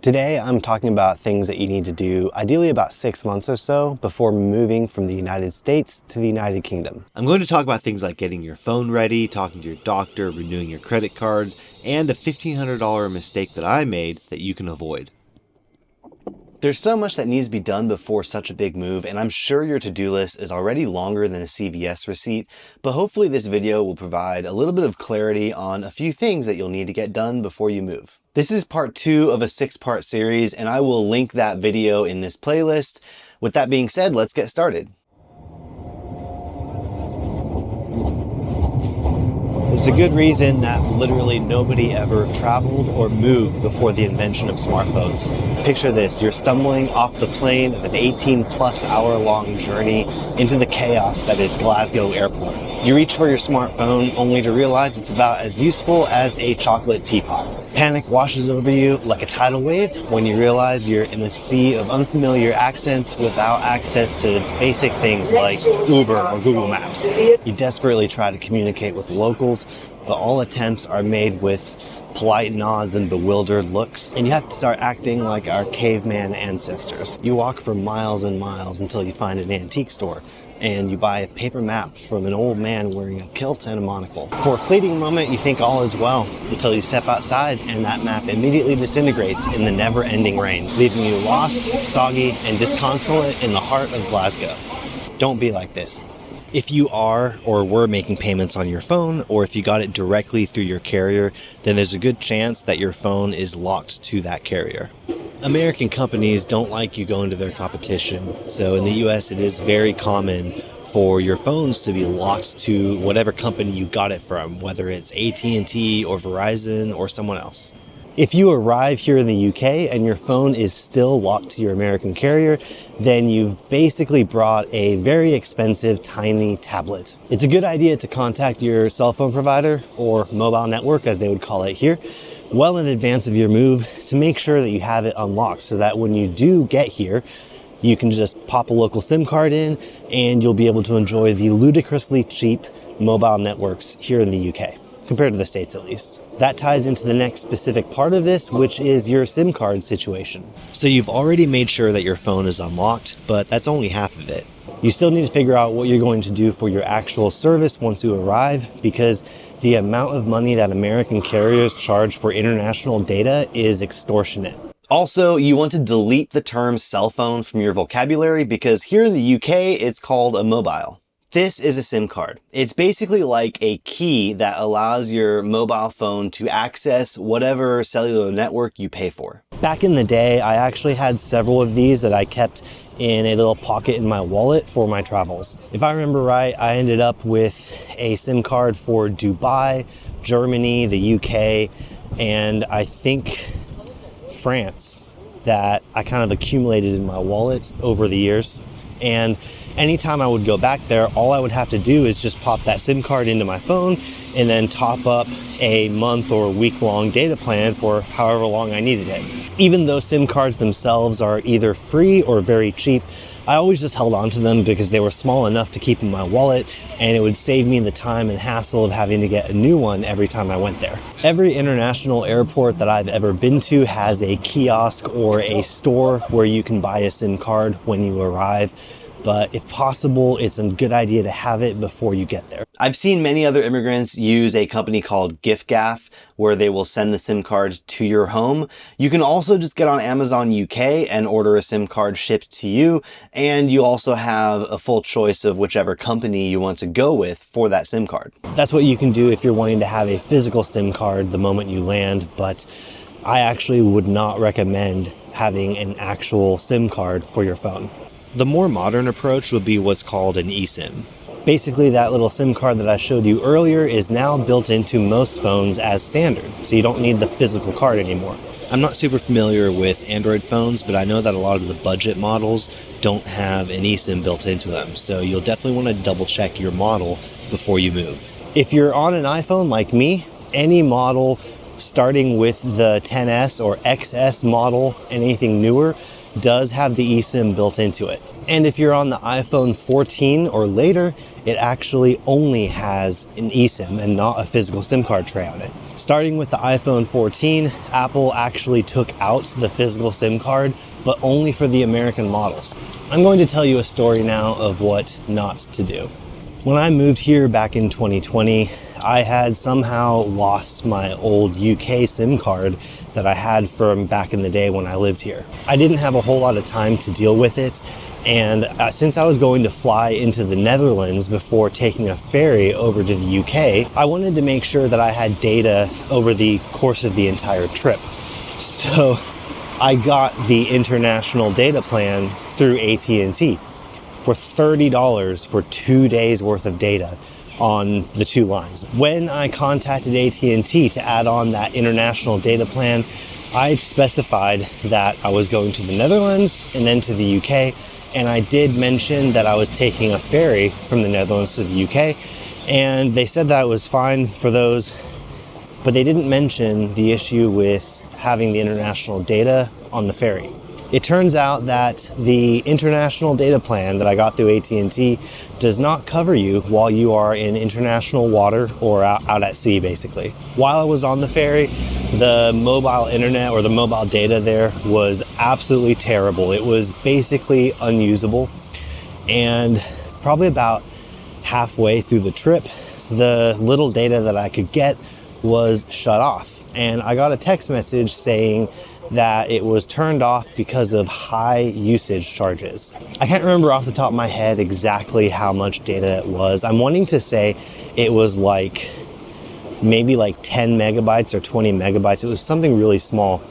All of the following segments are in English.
Today, I'm talking about things that you need to do, ideally about 6 months or so, before moving from the United States to the United Kingdom. I'm going to talk about things like getting your phone ready, talking to your doctor, renewing your credit cards, and a $1,500 mistake that I made that you can avoid. There's so much that needs to be done before such a big move, and I'm sure your to-do list is already longer than a CVS receipt, but hopefully this video will provide a little bit of clarity on a few things that you'll need to get done before you move. This is part 2 of a 6-part series, and I will link that video in this playlist. With that being said, let's get started. There's a good reason that literally nobody ever traveled or moved before the invention of smartphones. Picture this, you're stumbling off the plane of an 18+ hour long journey into the chaos that is Glasgow Airport. You reach for your smartphone only to realize it's about as useful as a chocolate teapot. Panic washes over you like a tidal wave when you realize you're in a sea of unfamiliar accents without access to basic things like Uber or Google Maps. You desperately try to communicate with locals, but all attempts are made with polite nods and bewildered looks, and you have to start acting like our caveman ancestors. You walk for miles and miles until you find an antique store, and you buy a paper map from an old man wearing a kilt and a monocle. For a fleeting moment, you think all is well, until you step outside and that map immediately disintegrates in the never-ending rain, leaving you lost, soggy, and disconsolate in the heart of Glasgow. Don't be like this. If you are or were making payments on your phone, or if you got it directly through your carrier, then there's a good chance that your phone is locked to that carrier. American companies don't like you going to their competition, so in the US it is very common for your phones to be locked to whatever company you got it from, whether it's AT&T or Verizon or someone else. If you arrive here in the UK and your phone is still locked to your American carrier, then you've basically brought a very expensive tiny tablet. It's a good idea to contact your cell phone provider, or mobile network as they would call it here, well in advance of your move to make sure that you have it unlocked so that when you do get here, you can just pop a local SIM card in and you'll be able to enjoy the ludicrously cheap mobile networks here in the UK. Compared to the States at least. That ties into the next specific part of this, which is your SIM card situation. So you've already made sure that your phone is unlocked, but that's only half of it. You still need to figure out what you're going to do for your actual service once you arrive, because the amount of money that American carriers charge for international data is extortionate. Also, you want to delete the term cell phone from your vocabulary because here in the UK, it's called a mobile. This is a SIM card. It's basically like a key that allows your mobile phone to access whatever cellular network you pay for. Back in the day, I actually had several of these that I kept in a little pocket in my wallet for my travels. If I remember right, I ended up with a SIM card for Dubai, Germany, the UK, and I think France that I kind of accumulated in my wallet over the years. And anytime I would go back there, all I would have to do is just pop that SIM card into my phone and then top up a month or week-long data plan for however long I needed it. Even though SIM cards themselves are either free or very cheap, I always just held on to them because they were small enough to keep in my wallet, and it would save me the time and hassle of having to get a new one every time I went there. Every international airport that I've ever been to has a kiosk or a store where you can buy a SIM card when you arrive. But if possible, it's a good idea to have it before you get there. I've seen many other immigrants use a company called Giffgaff, where they will send the SIM cards to your home. You can also just get on Amazon UK and order a SIM card shipped to you, and you also have a full choice of whichever company you want to go with for that SIM card. That's what you can do if you're wanting to have a physical SIM card the moment you land, but I actually would not recommend having an actual SIM card for your phone. The more modern approach would be what's called an eSIM. Basically, that little SIM card that I showed you earlier is now built into most phones as standard, so you don't need the physical card anymore. I'm not super familiar with Android phones, but I know that a lot of the budget models don't have an eSIM built into them, so you'll definitely want to double check your model before you move. If you're on an iPhone like me, any model starting with the 10S or XS model, and anything newer does have the eSIM built into it. And if you're on the iPhone 14 or later, it actually only has an eSIM and not a physical SIM card tray on it. Starting with the iPhone 14, Apple actually took out the physical SIM card, but only for the American models. I'm going to tell you a story now of what not to do. When I moved here back in 2020, I had somehow lost my old UK SIM card that I had from back in the day when I lived here. I didn't have a whole lot of time to deal with it, and since I was going to fly into the Netherlands before taking a ferry over to the UK, I wanted to make sure that I had data over the course of the entire trip. So I got the international data plan through AT&T for $30 for 2 days worth of data on the two lines. When I contacted AT&T to add on that international data plan, I specified that I was going to the Netherlands and then to the UK, and I did mention that I was taking a ferry from the Netherlands to the UK, and they said that was fine for those, but they didn't mention the issue with having the international data on the ferry. It turns out that the international data plan that I got through AT&T does not cover you while you are in international water or out at sea, basically. While I was on the ferry, the mobile internet or the mobile data there was absolutely terrible. It was basically unusable. And probably about halfway through the trip, the little data that I could get was shut off. And I got a text message saying that it was turned off because of high usage charges. I can't remember off the top of my head exactly how much data it was. I'm wanting to say it was maybe 10 megabytes or 20 megabytes. It was something really small.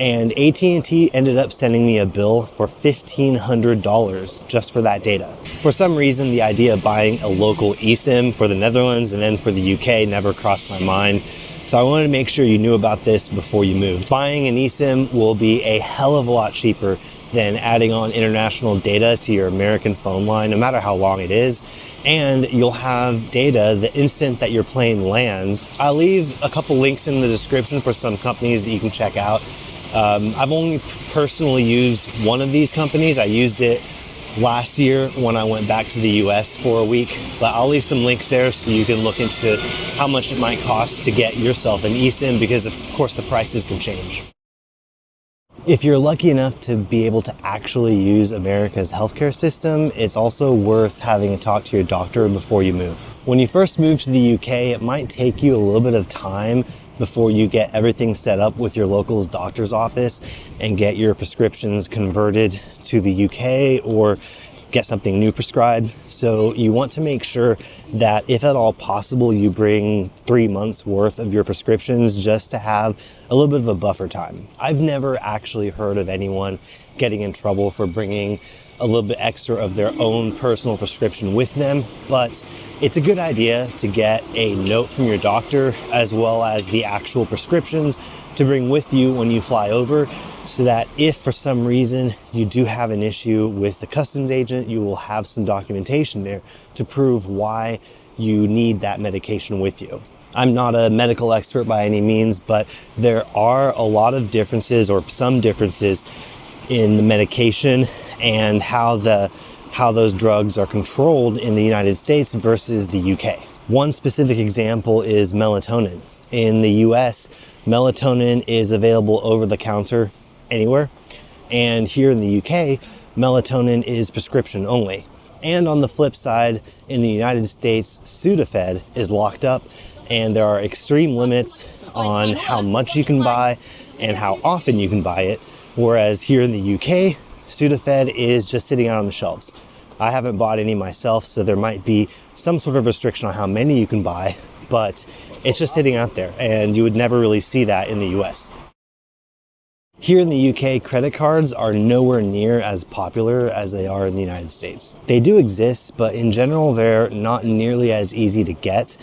And AT&T ended up sending me a bill for $1,500 just for that data. For some reason, the idea of buying a local eSIM for the Netherlands and then for the UK never crossed my mind. So I wanted to make sure you knew about this before you moved. Buying an eSIM will be a hell of a lot cheaper than adding on international data to your American phone line, no matter how long it is. And you'll have data the instant that your plane lands. I'll leave a couple links in the description for some companies that you can check out. I've only personally used one of these companies. I used it last year when I went back to the US for a week, but I'll leave some links there so you can look into how much it might cost to get yourself an eSIM, because of course the prices can change. If you're lucky enough to be able to actually use America's healthcare system, it's also worth having a talk to your doctor before you move. When you first move to the UK, it might take you a little bit of time before you get everything set up with your local doctor's office and get your prescriptions converted to the UK or get something new prescribed. So you want to make sure that if at all possible, you bring 3 months worth of your prescriptions just to have a little bit of a buffer time. I've never actually heard of anyone getting in trouble for bringing a little bit extra of their own personal prescription with them, but it's a good idea to get a note from your doctor as well as the actual prescriptions to bring with you when you fly over, so that if for some reason you do have an issue with the customs agent, you will have some documentation there to prove why you need that medication with you. I'm not a medical expert by any means, but there are a lot of differences, or some differences, in the medication and how those drugs are controlled in the United States versus the UK. One specific example is melatonin. In the US, melatonin is available over the counter anywhere, and here in the UK, melatonin is prescription only. And on the flip side, in the United States, Sudafed is locked up, and there are extreme limits on how much you can buy and how often you can buy it, whereas here in the UK, Sudafed is just sitting out on the shelves. I haven't bought any myself, so there might be some sort of restriction on how many you can buy, but it's just sitting out there, and you would never really see that in the US. Here in the UK, credit cards are nowhere near as popular as they are in the United States. They do exist, but in general, they're not nearly as easy to get,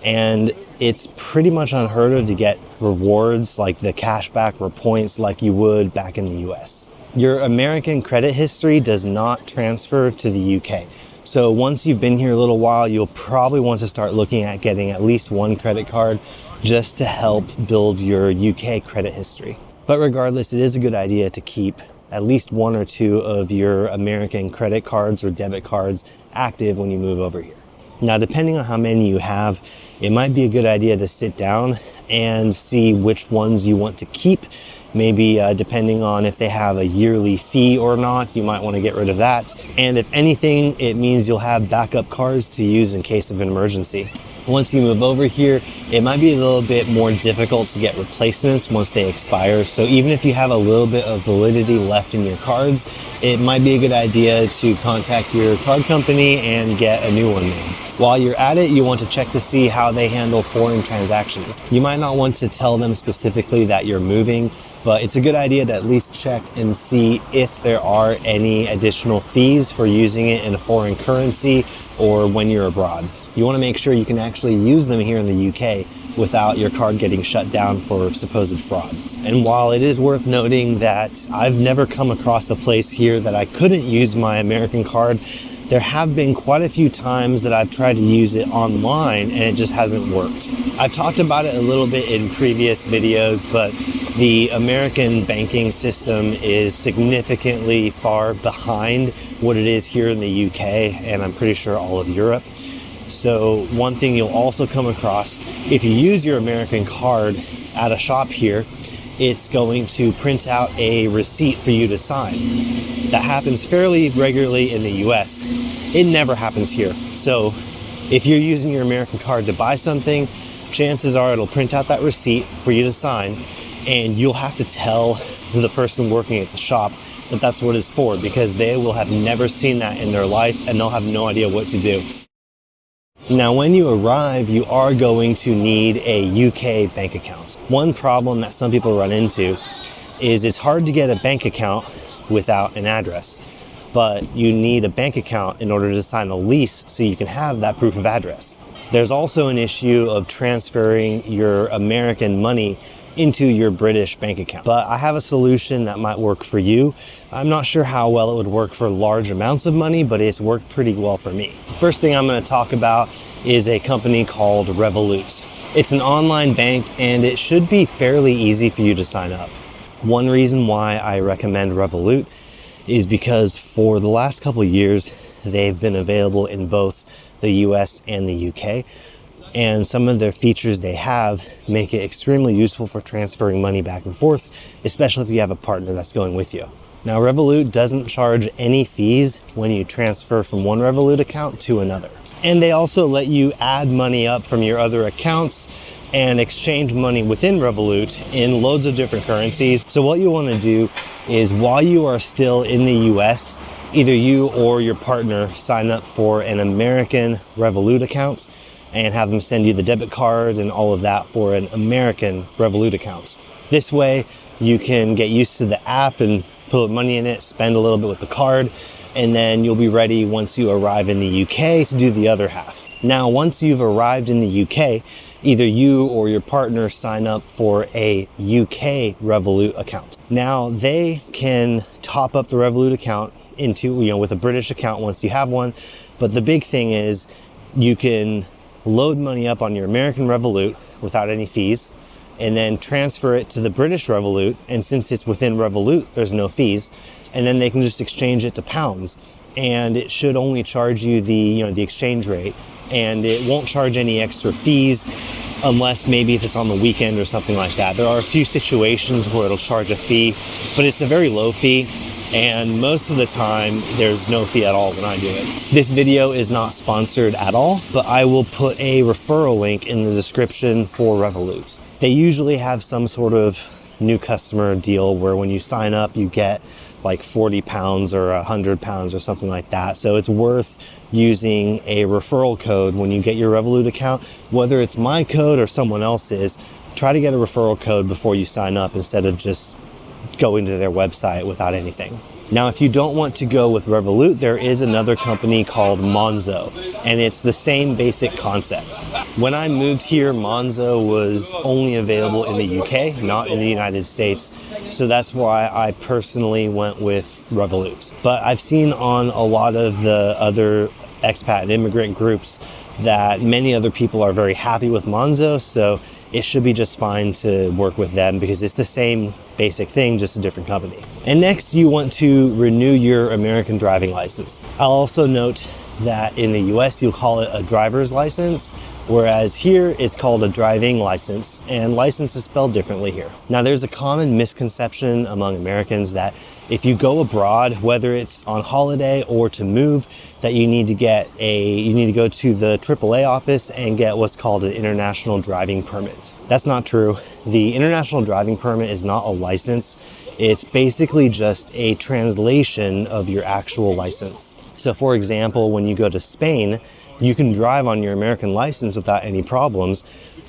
and it's pretty much unheard of to get rewards like the cashback or points like you would back in the US. Your American credit history does not transfer to the UK. So once you've been here a little while, you'll probably want to start looking at getting at least one credit card just to help build your UK credit history. But regardless, it is a good idea to keep at least one or two of your American credit cards or debit cards active when you move over here. Now, depending on how many you have, it might be a good idea to sit down and see which ones you want to keep. Maybe depending on if they have a yearly fee or not, you might want to get rid of that. And if anything, it means you'll have backup cards to use in case of an emergency. Once you move over here, it might be a little bit more difficult to get replacements once they expire. So even if you have a little bit of validity left in your cards, it might be a good idea to contact your card company and get a new one made. While you're at it, you want to check to see how they handle foreign transactions. You might not want to tell them specifically that you're moving, but it's a good idea to at least check and see if there are any additional fees for using it in a foreign currency or when you're abroad. You want to make sure you can actually use them here in the UK without your card getting shut down for supposed fraud. And while it is worth noting that I've never come across a place here that I couldn't use my American card, there have been quite a few times that I've tried to use it online and it just hasn't worked. I've talked about it a little bit in previous videos, but the American banking system is significantly far behind what it is here in the UK, and I'm pretty sure all of Europe. So one thing you'll also come across, if you use your American card at a shop here, it's going to print out a receipt for you to sign. That happens fairly regularly in the US. It never happens here. So if you're using your American card to buy something, chances are it'll print out that receipt for you to sign, and you'll have to tell the person working at the shop that that's what it's for, because they will have never seen that in their life and they'll have no idea what to do. Now, when you arrive, you are going to need a UK bank account. One problem that some people run into is it's hard to get a bank account without an address, but you need a bank account in order to sign a lease so you can have that proof of address. There's also an issue of transferring your American money into your British bank account. But I have a solution that might work for you. I'm not sure how well it would work for large amounts of money, but it's worked pretty well for me. First thing I'm going to talk about is a company called Revolut. It's an online bank and it should be fairly easy for you to sign up. One reason why I recommend Revolut is because for the last couple of years, they've been available in both the US and the UK. And some of their features they have make it extremely useful for transferring money back and forth, especially if you have a partner that's going with you. Now, Revolut doesn't charge any fees when you transfer from one Revolut account to another. And they also let you add money up from your other accounts and exchange money within Revolut in loads of different currencies. So what you want to do is, while you are still in the US, either you or your partner sign up for an American Revolut account and have them send you the debit card and all of that for an American Revolut account. This way, you can get used to the app and put money in it, spend a little bit with the card, and then you'll be ready once you arrive in the UK to do the other half. Now, once you've arrived in the UK, either you or your partner sign up for a UK Revolut account. Now, they can top up the Revolut account into, with a British account once you have one, but the big thing is you can load money up on your American Revolut without any fees, and then transfer it to the British Revolut. And since it's within Revolut, there's no fees. And then they can just exchange it to pounds. And it should only charge you the exchange rate. And it won't charge any extra fees unless maybe if it's on the weekend or something like that. There are a few situations where it'll charge a fee, but it's a very low fee. And most of the time, there's no fee at all when I do it. This video is not sponsored at all, but I will put a referral link in the description for Revolut. They usually have some sort of new customer deal where when you sign up, you get like 40 pounds or 100 pounds or something like that. So it's worth using a referral code when you get your Revolut account, whether it's my code or someone else's. Try to get a referral code before you sign up instead of just going to their website without anything. Now, if you don't want to go with Revolut, there is another company called Monzo, and it's the same basic concept. When I moved here, Monzo was only available in the UK, not in the United States, so that's why I personally went with Revolut. But I've seen on a lot of the other expat and immigrant groups that many other people are very happy with Monzo, so it should be just fine to work with them because it's the same basic thing, just a different company. And next, you want to renew your American driving license. I'll also note that in the US, you'll call it a driver's license, whereas here it's called a driving license, and license is spelled differently here. Now, there's a common misconception among Americans that if you go abroad, whether it's on holiday or to move, that you need to go to the AAA office and get what's called an international driving permit. That's not true. The international driving permit is not a license. It's basically just a translation of your actual license. So for example, when you go to Spain, you can drive on your American license without any problems,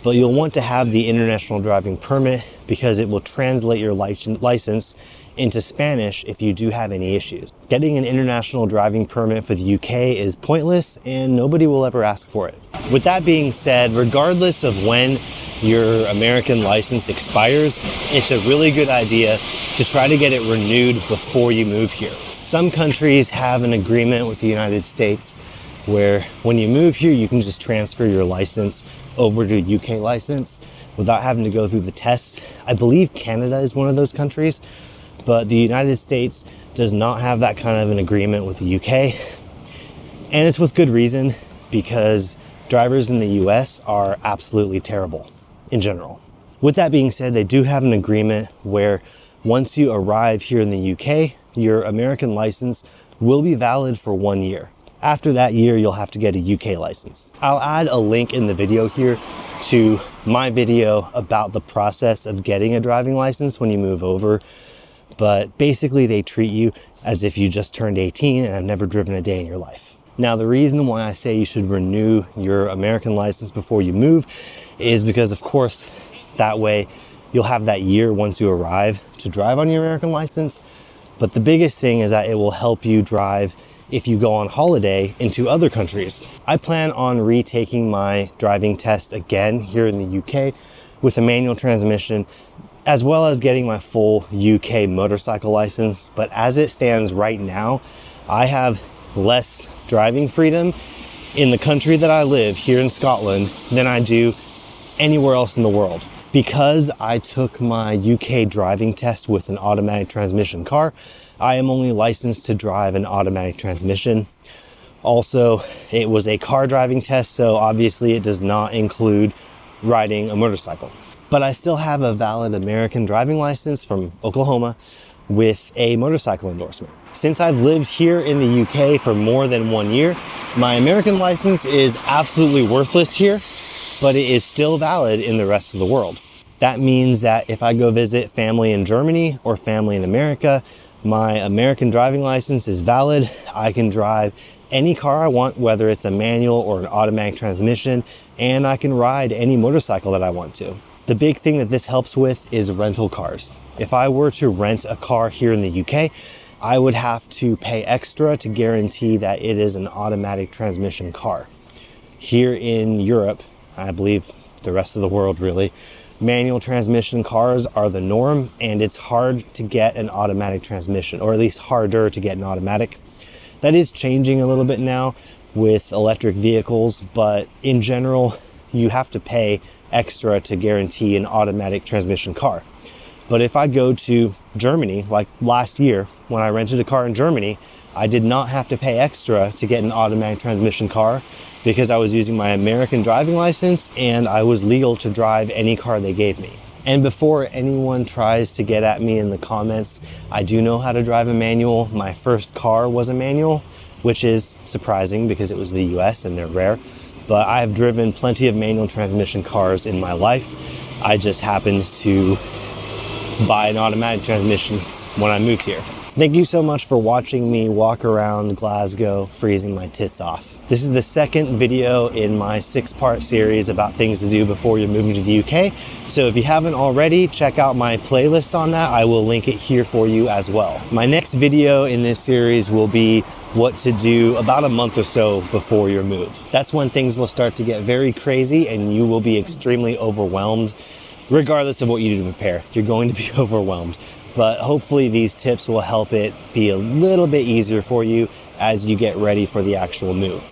but you'll want to have the international driving permit because it will translate your license into Spanish if you do have any issues. Getting an international driving permit for the UK is pointless and nobody will ever ask for it. With that being said, regardless of when your American license expires, it's a really good idea to try to get it renewed before you move here. Some countries have an agreement with the United States where when you move here, you can just transfer your license over to a UK license without having to go through the tests. I believe Canada is one of those countries, but the United States does not have that kind of an agreement with the UK. And it's with good reason, because drivers in the US are absolutely terrible in general. With that being said, they do have an agreement where once you arrive here in the UK, your American license will be valid for 1 year. After that year, you'll have to get a UK license. I'll add a link in the video here to my video about the process of getting a driving license when you move over. But basically, they treat you as if you just turned 18 and have never driven a day in your life. Now, the reason why I say you should renew your American license before you move is because, of course, that way you'll have that year once you arrive to drive on your American license. But the biggest thing is that it will help you drive if you go on holiday into other countries. I plan on retaking my driving test again here in the UK with a manual transmission, as well as getting my full UK motorcycle license. But as it stands right now, I have less driving freedom in the country that I live, here in Scotland, than I do anywhere else in the world. Because I took my UK driving test with an automatic transmission car, I am only licensed to drive an automatic transmission. Also, it was a car driving test, so obviously it does not include riding a motorcycle. But I still have a valid American driving license from Oklahoma with a motorcycle endorsement. Since I've lived here in the UK for more than 1 year, my American license is absolutely worthless here, but it is still valid in the rest of the world. That means that if I go visit family in Germany or family in America, my American driving license is valid. I can drive any car I want, whether it's a manual or an automatic transmission, and I can ride any motorcycle that I want to. The big thing that this helps with is rental cars. If I were to rent a car here in the UK, I would have to pay extra to guarantee that it is an automatic transmission car. Here in Europe, I believe the rest of the world really, manual transmission cars are the norm, and it's hard to get an automatic transmission, or at least harder to get an automatic. That is changing a little bit now with electric vehicles, but in general, you have to pay extra to guarantee an automatic transmission car. But if I go to Germany, like last year, when I rented a car in Germany, I did not have to pay extra to get an automatic transmission car because I was using my American driving license and I was legal to drive any car they gave me. And before anyone tries to get at me in the comments, I do know how to drive a manual. My first car was a manual, which is surprising because it was the US and they're rare. But I've driven plenty of manual transmission cars in my life. I just happened to buy an automatic transmission when I moved here. Thank you so much for watching me walk around Glasgow freezing my tits off. This is the second video in my 6-part series about things to do before you're moving to the UK. So if you haven't already, check out my playlist on that. I will link it here for you as well. My next video in this series will be what to do about a month or so before your move. That's when things will start to get very crazy and you will be extremely overwhelmed. Regardless of what you do to prepare, you're going to be overwhelmed. But hopefully these tips will help it be a little bit easier for you as you get ready for the actual move.